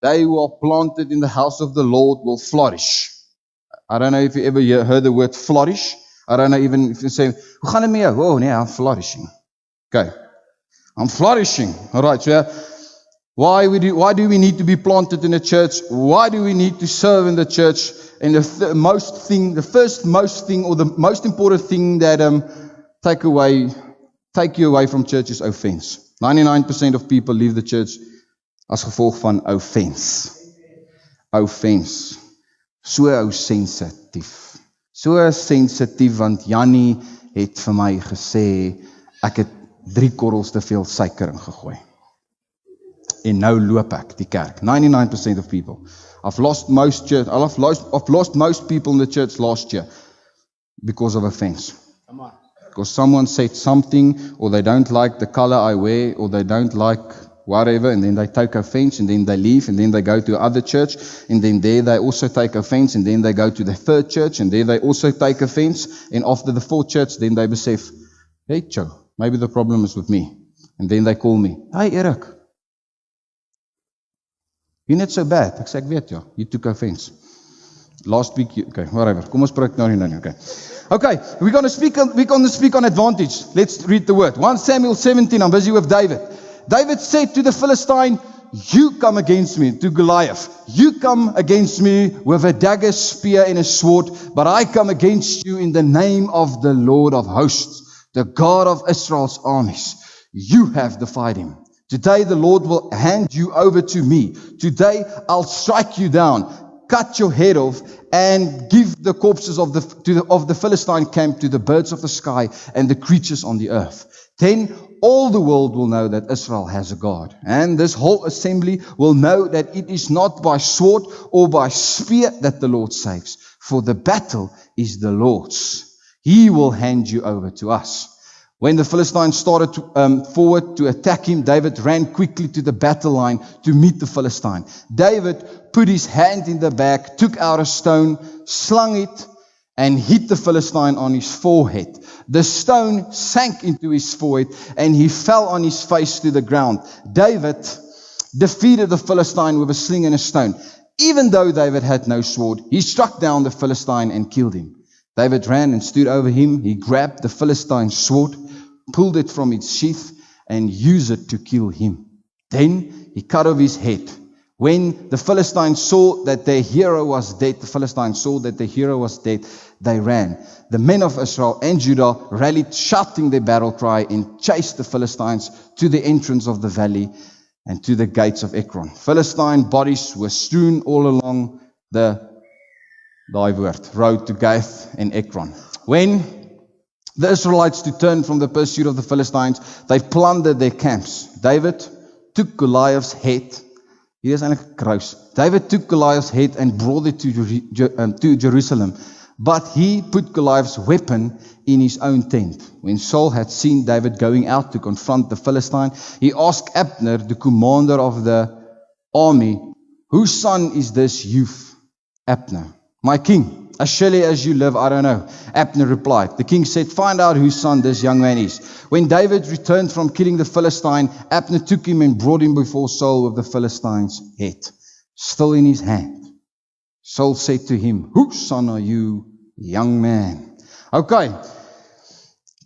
They who are planted in the house of the Lord will flourish. I don't know if you ever heard the word flourish. I don't know even if you say, hoe gaan het met jou? Oh, nee, I'm flourishing. Okay. I'm flourishing. All right. So why do we need to be planted in the church? Why do we need to serve in the church? And the most important thing that take you away from church is offense. 99% of people leave the church as gevolg van offense. Offense. So sensitief. So sensitief want Jannie het vir my gesê ek het 3 korrels te veel suiker ingegooi. En nou loop ek die kerk. 99% of people. I've lost most people in the church last year because of offense. Come on. Because someone said something, or they don't like the color I wear, or they don't like whatever, and then they take offense, and then they leave, and then they go to other church, and then there they also take offense, and then they go to the 3rd church, and there they also take offense, and after the 4th church, then they besef, hey, Joe, maybe the problem is with me. And then they call me, hi, Erik. You're not so bad. Ek sê, ek weet, ja, you took offense. Last week, okay, whatever. Kom ons praat nou nie, okay. Okay, we're going to speak on advantage. Let's read the word. 1 Samuel 17, I'm busy with David. David said to the Philistine, you come against me, to Goliath. You come against me with a dagger, spear, and a sword, but I come against you in the name of the Lord of hosts, the God of Israel's armies. You have defied him. Today the Lord will hand you over to me. Today I'll strike you down, cut your head off, and give the corpses of the Philistine camp to the birds of the sky and the creatures on the earth. Then all the world will know that Israel has a God. And this whole assembly will know that it is not by sword or by spear that the Lord saves. For the battle is the Lord's. He will hand you over to us. When the Philistines started forward to attack him, David ran quickly to the battle line to meet the Philistine. David put his hand in the bag, took out a stone, slung it, and hit the Philistine on his forehead. The stone sank into his forehead, and he fell on his face to the ground. David defeated the Philistine with a sling and a stone. Even though David had no sword, he struck down the Philistine and killed him. David ran and stood over him. He grabbed the Philistine's sword, pulled it from its sheath, and used it to kill him. Then he cut off his head. When the Philistines saw that their hero was dead, they ran. The men of Israel and Judah rallied, shouting their battle cry, and chased the Philistines to the entrance of the valley and to the gates of Ekron. Philistine bodies were strewn all along the road to Gath and Ekron. When the Israelites returned from the pursuit of the Philistines, they plundered their camps. David took Goliath's head. Hier is eintlik 'n kruis. David took Goliath's head and brought it to Jerusalem. But he put Goliath's weapon in his own tent. When Saul had seen David going out to confront the Philistine, he asked Abner, the commander of the army, whose son is this youth? Abner, my king. As surely as you live, I don't know. Abner replied. The king said, find out whose son this young man is. When David returned from killing the Philistine, Abner took him and brought him before Saul with the Philistine's head still in his hand. Saul said to him, whose son are you, young man? Okay.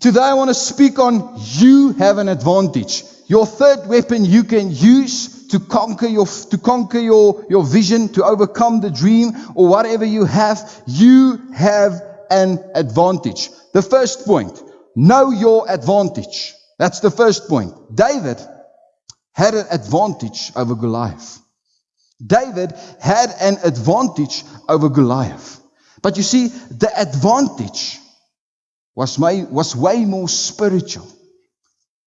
Today I want to speak on you have an advantage. Your third weapon you can use to conquer your vision, to overcome the dream or whatever you have an advantage. The first point, know your advantage. That's the first point. David had an advantage over Goliath. David had an advantage over Goliath. But you see, the advantage was way more spiritual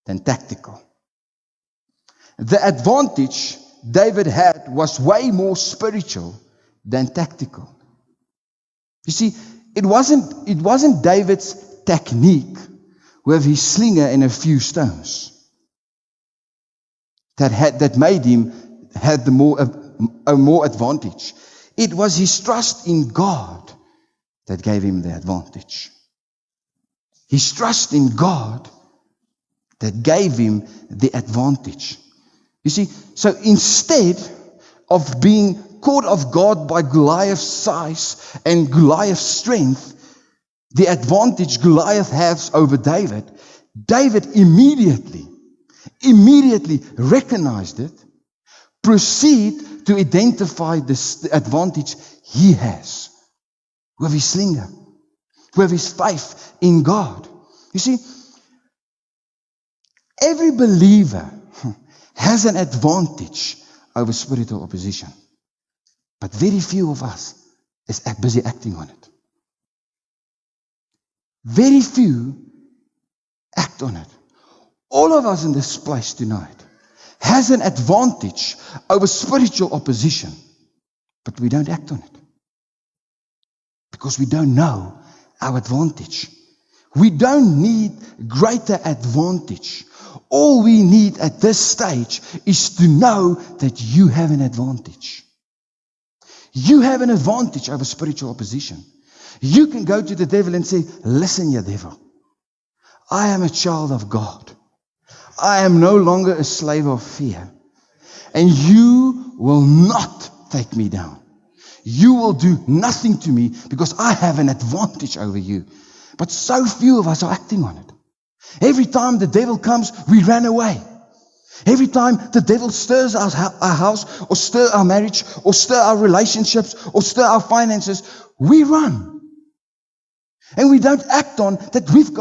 than tactical. The advantage David had was way more spiritual than tactical. You see, it wasn't David's technique with his slinger and a few stones that made him had a more advantage. It was his trust in God that gave him the advantage. His trust in God that gave him the advantage. You see, so instead of being caught off guard by Goliath's size and Goliath's strength, the advantage Goliath has over David, David immediately recognized it, proceed to identify the advantage he has with his slinger, with his faith in God. You see, every believer has an advantage over spiritual opposition, but very few of us is busy acting on it. Very few act on it. All of us in this place tonight has an advantage over spiritual opposition, but we don't act on it because we don't know our advantage. We don't need greater advantage. All we need at this stage is to know that you have an advantage. You have an advantage over spiritual opposition. You can go to the devil and say, listen, you devil, I am a child of God. I am no longer a slave of fear. And you will not take me down. You will do nothing to me because I have an advantage over you. But so few of us are acting on it. Every time the devil comes, we run away. Every time the devil stirs our house, or stir our marriage, or stir our relationships, or stir our finances, we run. And we don't act on that we've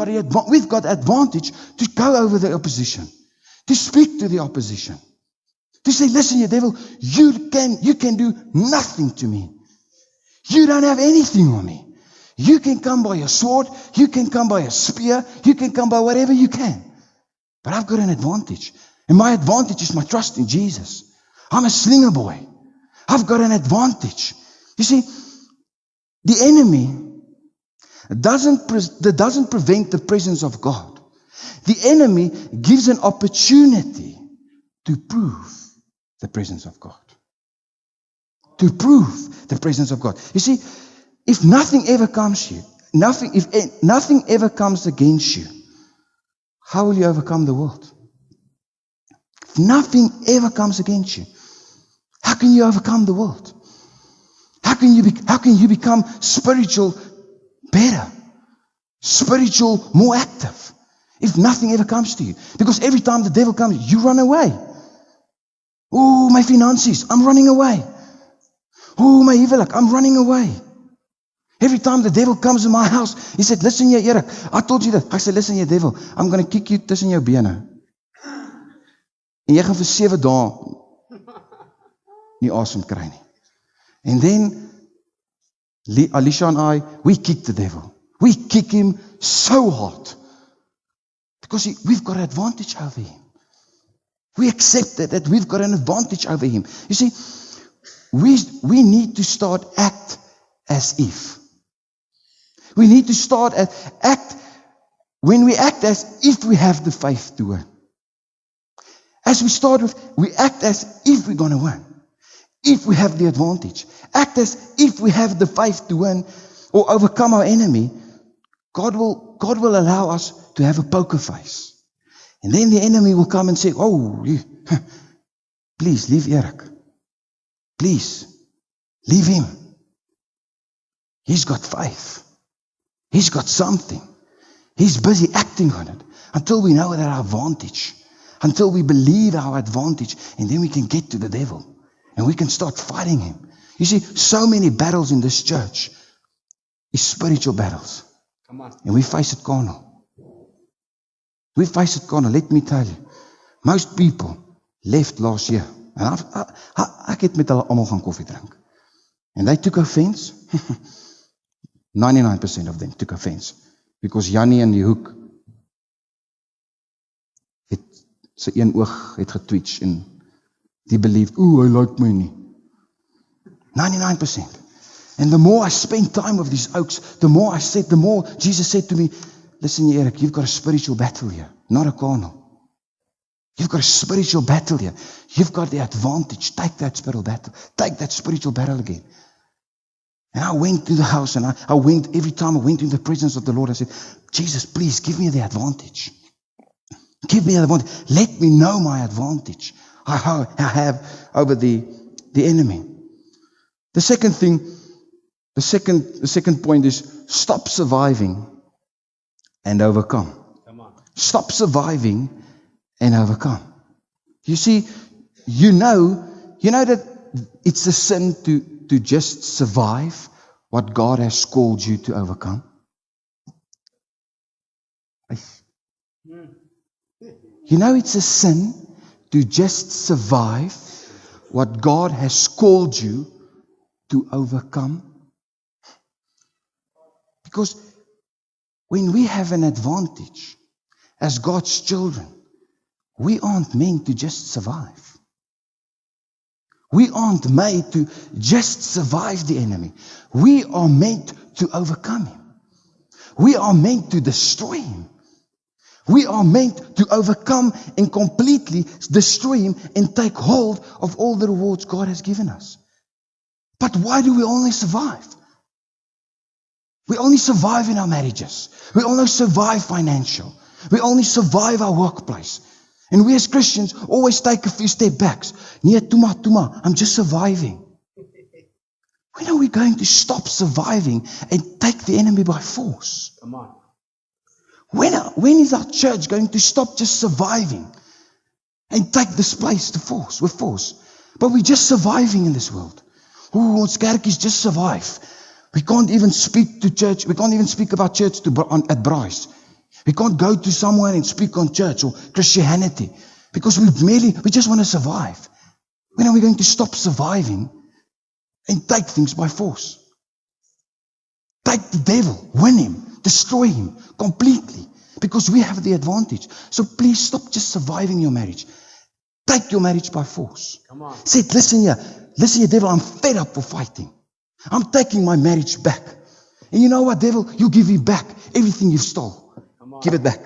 got advantage to go over the opposition, to speak to the opposition, to say, listen, you devil, you can do nothing to me. You don't have anything on me. You can come by a sword, you can come by a spear, you can come by whatever you can. But I've got an advantage. And my advantage is my trust in Jesus. I'm a slinger boy. I've got an advantage. You see, the enemy doesn't prevent the presence of God. The enemy gives an opportunity to prove the presence of God. To prove the presence of God. You see, if nothing ever comes to you, if nothing ever comes against you, how will you overcome the world? If nothing ever comes against you, how can you overcome the world? How can you become spiritual better, spiritual more active, if nothing ever comes to you? Because every time the devil comes, you run away. Oh, my finances, I'm running away. Oh, my huwelik, I'm running away. Every time the devil comes in my house, he said, listen here, Erik, I told you that. I said, listen here, devil, I'm going to kick you tussen jou bene. En jy gaan vir 7 dae nie asem kry nie. And then, Alicia and I, we kick the devil. We kick him so hard. Because we've got an advantage over him. We accept that we've got an advantage over him. You see, we need to start act as if. We need to start when we act as if we have the faith to win. As we start with, we act as if we're going to win. If we have the advantage. Act as if we have the faith to win or overcome our enemy. God will allow us to have a poker face. And then the enemy will come and say, oh, please leave Erik. Please, leave him. He's got faith. He's got something. He's busy acting on it until we know that our advantage, until we believe our advantage, and then we can get to the devil and we can start fighting him. You see, so many battles in this church is spiritual battles. Come on. And we face it carnal. We face it carnal. Let me tell you, most people left last year. En ek het met hulle almal gaan koffie drink. And they took offense. 99% of them took offense. Because Jannie in die hoek het sy een oog het getwitch en die believed, hy like my nie. 99%. And the more I spent time with these oaks, the more Jesus said to me, listen, Erik, you've got a spiritual battle here, not a carnal. You've got a spiritual battle here. You've got the advantage. Take that spiritual battle. Take that spiritual battle again. And I went to the house and I went, every time I went in the presence of the Lord, I said, Jesus, please give me the advantage. Give me the advantage. Let me know my advantage. I have over the the enemy. The second thing, the second point is stop surviving and overcome. Stop surviving and overcome. You see, you know that it's a sin to just survive what God has called you to overcome. You know it's a sin to just survive what God has called you to overcome. Because when we have an advantage as God's children, we aren't meant to just survive. We aren't made to just survive the enemy. We are meant to overcome him. We are meant to destroy him. We are meant to overcome and completely destroy him and take hold of all the rewards God has given us. But why do we only survive? We only survive in our marriages. We only survive financial. We only survive our workplace. And we as Christians always take a few steps back. Nee, tuma, I'm just surviving. When are we going to stop surviving and take the enemy by force? Come on. When is our church going to stop just surviving and take this place with force? But we're just surviving in this world. Ons kerkies just survive. We can't even speak to church. We can't even speak about church at Bryce. We can't go to somewhere and speak on church or Christianity because we just want to survive. When are we going to stop surviving and take things by force? Take the devil, win him, destroy him completely because we have the advantage. So please stop just surviving your marriage. Take your marriage by force. Come on. Say, listen here, devil, I'm fed up of fighting. I'm taking my marriage back. And you know what, devil? You give me back everything you've stole. Give it back.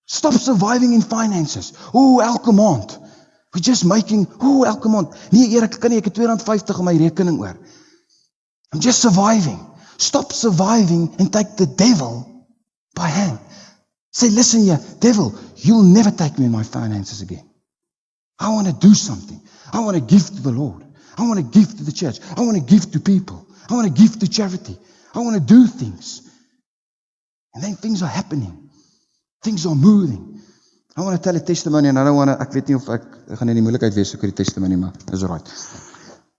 Stop surviving in finances. Elke maand. We're just making, elke maand. Nee, Erik, kan nie, ek het R250 op my rekening oor. I'm just surviving. Stop surviving and take the devil by hand. Say, listen here, devil, you'll never take me in my finances again. I want to do something. I want to give to the Lord. I want to give to the church. I want to give to people. I want to give to charity. I want to do things. And then things are happening. Things are moving. I want to tell a testimony and I don't want to, ek weet nie of ek gaan in die moeilikheid wees vir die testimony, maar is right.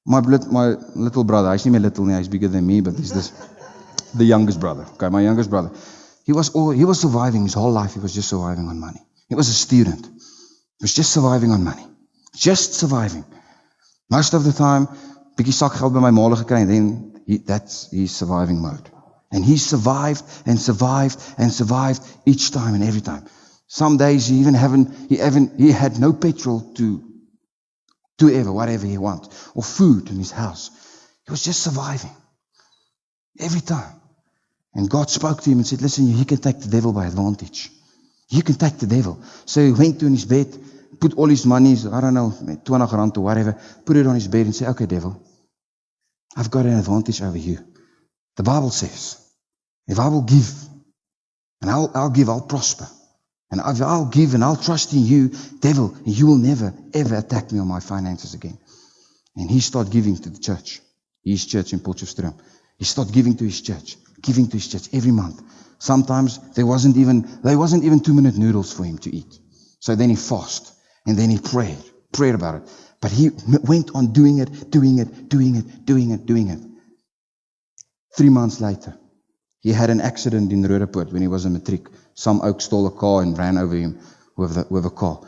My little brother, he's nie meer little nie, he's bigger than me, but he's the youngest brother. Okay, my youngest brother. He was surviving his whole life. He was just surviving on money. He was a student. He was just surviving on money. Just surviving. Most of the time, bietjie sakgeld by my ma gekry en then that's his surviving mode. And he survived and survived and survived each time and every time. Some days he had no petrol to do whatever he wants, or food in his house. He was just surviving every time. And God spoke to him and said, listen, you can take the devil by advantage. You can take the devil. So he went to his bed, put all his money, I don't know, 20 rand or whatever, put it on his bed and said, okay, devil, I've got an advantage over you. The Bible says, if I will give, and I'll give, I'll prosper. And if I'll give and I'll trust in you, devil, you will never, ever attack me on my finances again. And he started giving to the church, his church in Potchefstroom. He started giving to his church every month. Sometimes there wasn't even 2-minute noodles for him to eat. So then he fasted, and then he prayed about it. But he went on doing it. 3 months later, he had an accident in Roodepoort when he was a matric. Some oak stole a car and ran over him with a car.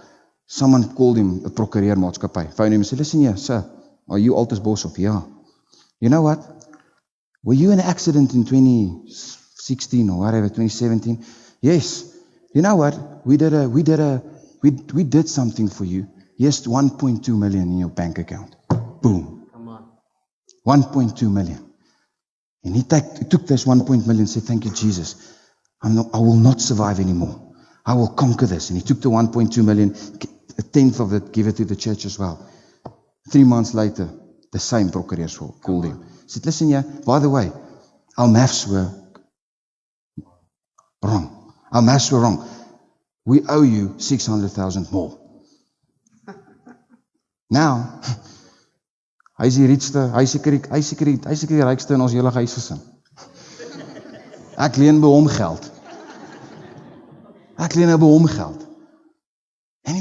Someone called him a procureur maatskappy. Phoned him and said, listen here, sir, are you Altus Boshoff? Yeah. You know what? Were you in an accident in 2016 or whatever, 2017? Yes. You know what? We did something for you. Yes, 1.2 million in your bank account. Boom. Come on. 1.2 million. And he took this 1 million and said, thank you, Jesus. I will not survive anymore. I will conquer this. And he took the 1.2 million, a tenth of it, give it to the church as well. 3 months later, the same procureur called him. He said, listen here, by the way, our maths were wrong. Our maths were wrong. We owe you 600,000 more. Now, Hy is die rietste, hy is seker die rykste in ons hele huisgesin. Ek leen by hom geld. And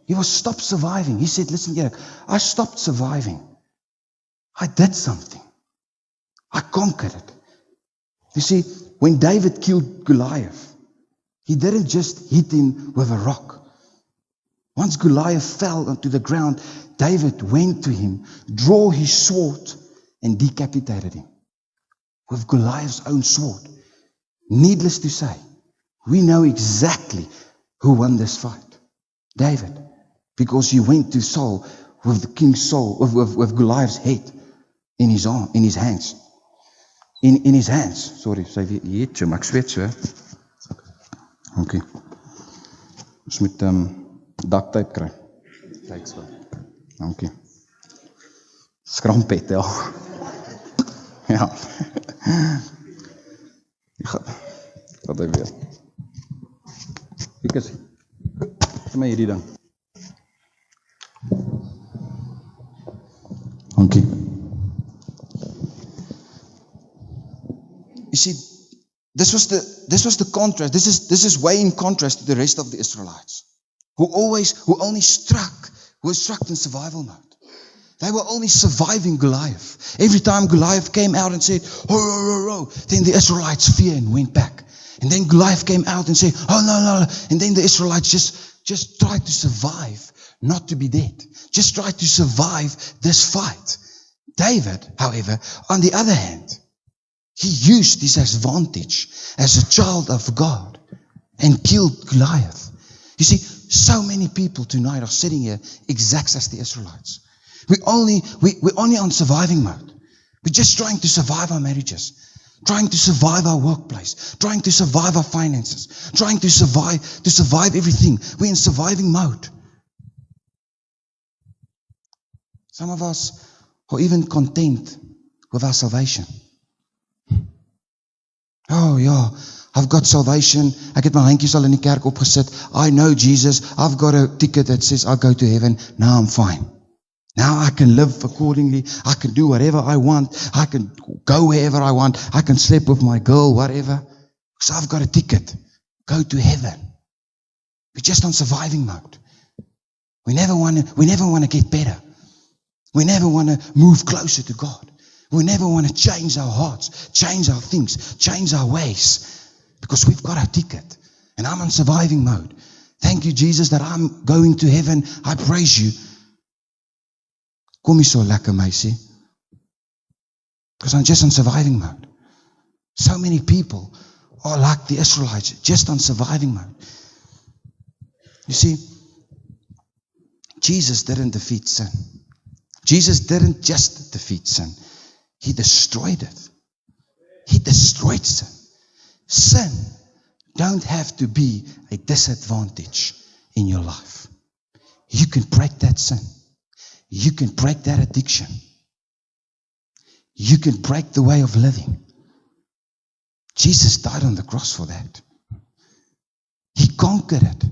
he was stopped surviving. He said, listen, Erik, I stopped surviving. I did something. I conquered it. You see, when David killed Goliath, he didn't just hit him with a rock. Once Goliath fell onto the ground, David went to him, drew his sword, and decapitated him with Goliath's own sword. Needless to say, we know exactly who won this fight. David, because he went to Saul with the king's soul, with Goliath's head in his hands. In his hands. Sorry, sy weet jy, maar ek sweet so. Okay. Ons moet duct tape kry. Kyk so. Dankie. Skrampet, ja. Ja. Wat hy weer. Ek is vir my hierdie ding. Dankie. You see, this was the contrast. This is way in contrast to the rest of the Israelites, who were struck in survival mode. They were only surviving Goliath. Every time Goliath came out and said, "Ho, ho, ho, ho," then the Israelites feared and went back. And then Goliath came out and said, "Oh, no, no," and then the Israelites just tried to survive, not to be dead. Just tried to survive this fight. David, however, on the other hand, he used this advantage as a child of God and killed Goliath. You see, so many people tonight are sitting here exact as the Israelites. We're only on surviving mode. We're just trying to survive our marriages, trying to survive our workplace, trying to survive our finances, trying to survive everything. We're in surviving mode. Some of us are even content with our salvation. Oh ja, I've got salvation. Ek het my handjies al in die kerk opgesit. I know Jesus. I've got a ticket that says I'll go to heaven. Now I'm fine. Now I can live accordingly. I can do whatever I want. I can go wherever I want. I can sleep with my girl, whatever. So I've got a ticket. Go to heaven. We're just on surviving mode. We never want to get better. We never want to move closer to God. We never want to change our hearts, change our things, change our ways, because we've got our ticket. And I'm on surviving mode. Thank you, Jesus, that I'm going to heaven. I praise you. Kom jy so lekker, meisie? Because I'm just on surviving mode. So many people are like the Israelites, just on surviving mode. You see, Jesus didn't defeat sin. Jesus didn't just defeat sin. He destroyed it. He destroyed sin. Sin don't have to be a disadvantage in your life. You can break that sin. You can break that addiction. You can break the way of living. Jesus died on the cross for that. He conquered it.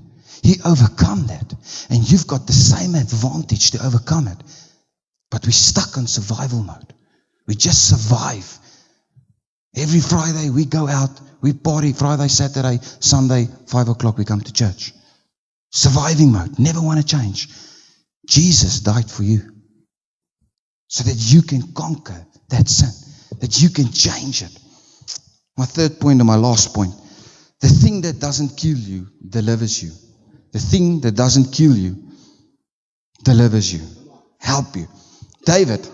He overcome that. And you've got the same advantage to overcome it. But we're stuck on survival mode. We just survive. Every Friday we go out, we party, Friday, Saturday, Sunday, 5 o'clock we come to church. Surviving mode, never want to change. Jesus died for you so that you can conquer that sin, that you can change it. My third point and my last point, the thing that doesn't kill you delivers you. The thing that doesn't kill you delivers you, help you. David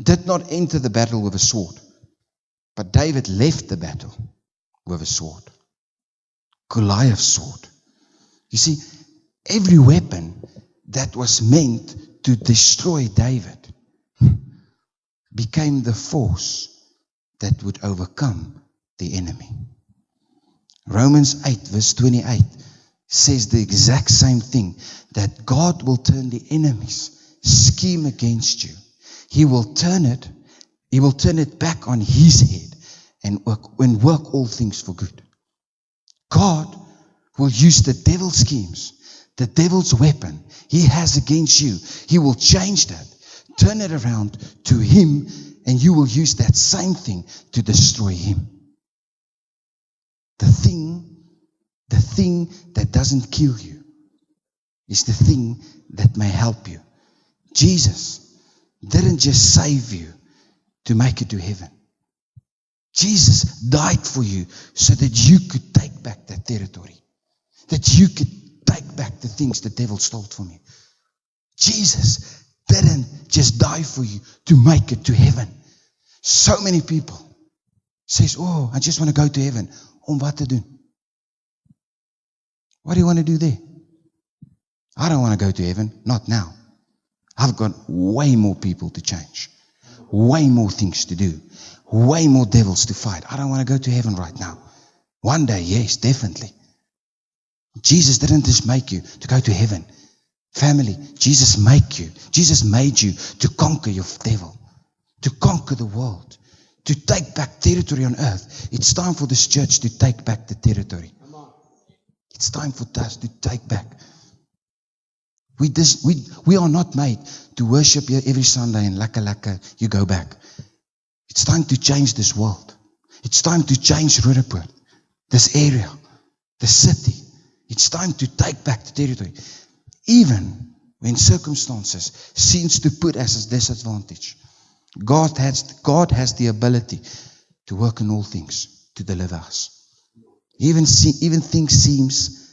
did not enter the battle with a sword, but David left the battle with a sword. Goliath's sword. You see, every weapon that was meant to destroy David became the force that would overcome the enemy. Romans 8 verse 28 says the exact same thing, that God will turn the enemy's scheme against you. He will turn it back on his head and work all things for good. God will use the devil's schemes, the devil's weapon he has against you. He will change that, turn it around to Him, and you will use that same thing to destroy Him. The thing that doesn't kill you is the thing that may help you. Jesus didn't just save you to make it to heaven. Jesus died for you so that you could take back that territory. That you could take back the things the devil stole from you. Jesus didn't just die for you to make it to heaven. So many people says, oh, I just want to go to heaven. Om wat te doen? What do you want to do there? I don't want to go to heaven. Not now. I've got way more people to change. Way more things to do. Way more devils to fight. I don't want to go to heaven right now. One day, yes, definitely. Jesus didn't just make you to go to heaven. Family, Jesus made you to conquer your devil. To conquer the world. To take back territory on earth. It's time for this church to take back the territory. It's time for us to take back. We are not made to worship here every Sunday and laka, you go back. It's time to change this world. It's time to change Roodepoort, this area, the city. It's time to take back the territory. Even when circumstances seems to put us at disadvantage, God has the ability to work in all things to deliver us. Even things seems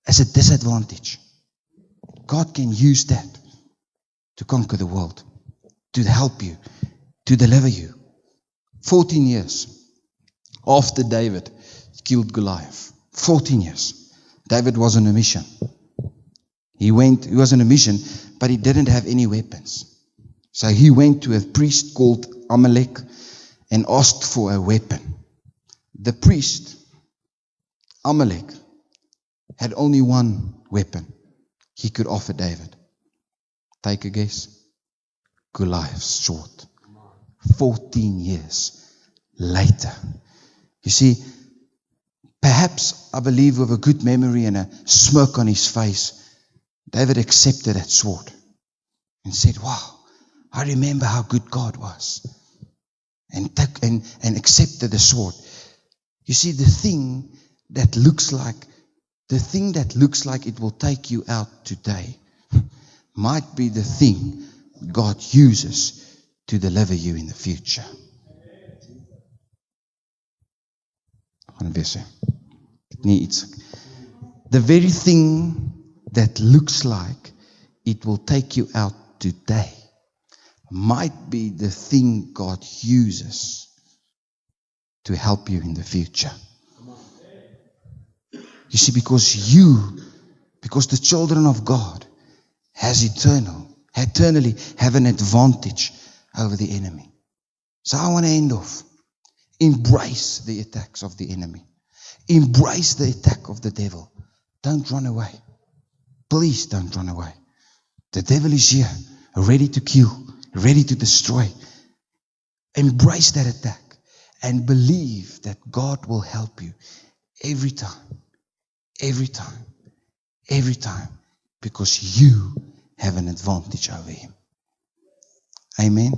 as a disadvantage. God can use that to conquer the world, to help you, to deliver you. 14 years after David killed Goliath, 14 years, David was on a mission. He was on a mission, but he didn't have any weapons. So he went to a priest called Amalek and asked for a weapon. The priest, Amalek, had only one weapon he could offer David. Take a guess. Goliath's sword. 14 years later. You see, perhaps, I believe with a good memory and a smirk on his face, David accepted that sword and said, wow, I remember how good God was. And accepted the sword. You see, the thing that looks like it will take you out today might be the thing God uses to deliver you in the future. The very thing that looks like it will take you out today might be the thing God uses to help you in the future. You see, because the children of God eternally have an advantage over the enemy. So I want to end off. Embrace the attacks of the enemy. Embrace the attack of the devil. Don't run away. Please don't run away. The devil is here, ready to kill, ready to destroy. Embrace that attack and believe that God will help you every time. Every time. Every time. Because you have an advantage over him. Amen.